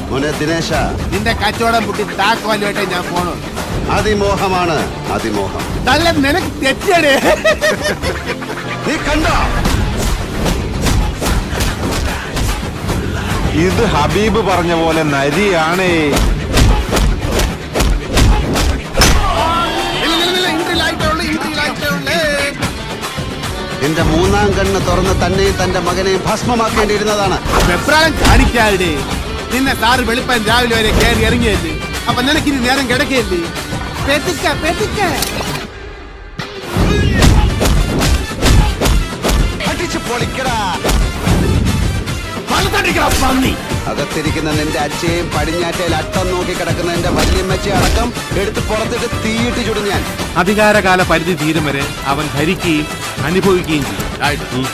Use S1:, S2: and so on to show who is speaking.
S1: മോനെ ദിനേശ,
S2: നിന്റെ കച്ചവടം പൊട്ടി താക്കോലുമായിട്ട് ഞാൻ പോണു.
S1: അതിമോഹമാണ് അതിമോഹം.
S2: നല്ല നിനക്ക് തെറ്റടേ.
S1: നീ കണ്ട
S3: ഇത് ഹബീബ് പറഞ്ഞ പോലെ നരിയാണേ.
S1: എന്റെ മൂന്നാം കണ്ണ് തുറന്ന് തന്നെയും തന്റെ മകനെയും ഭസ്മമാക്കേണ്ടിയിരുന്നതാണ്.
S2: വെപ്രാളം കാണിക്കാരുടെ. നിന്നെ സാറ് വെളുപ്പം രാവിലെ വരെ കയറി ഇറങ്ങിയല്ലേ. അപ്പൊ നിനക്കിനി നേരം കിടക്കല്ലേ.
S1: അടിച്ചു പൊളിക്കടാ. അകത്തിരിക്കുന്ന നിന്റെ അച്ഛയും പടിഞ്ഞാറ്റയിൽ അട്ടം നോക്കി കിടക്കുന്ന എന്റെ വല്യമ്മച്ചി അടക്കം എടുത്ത് പുറത്തിട്ട് തീയിട്ട് ചുടും ഞാൻ.
S2: അധികാരകാല പരിധി തീരും വരെ അവൻ ധരിക്കുകയും അനുഭവിക്കുകയും ചെയ്യും.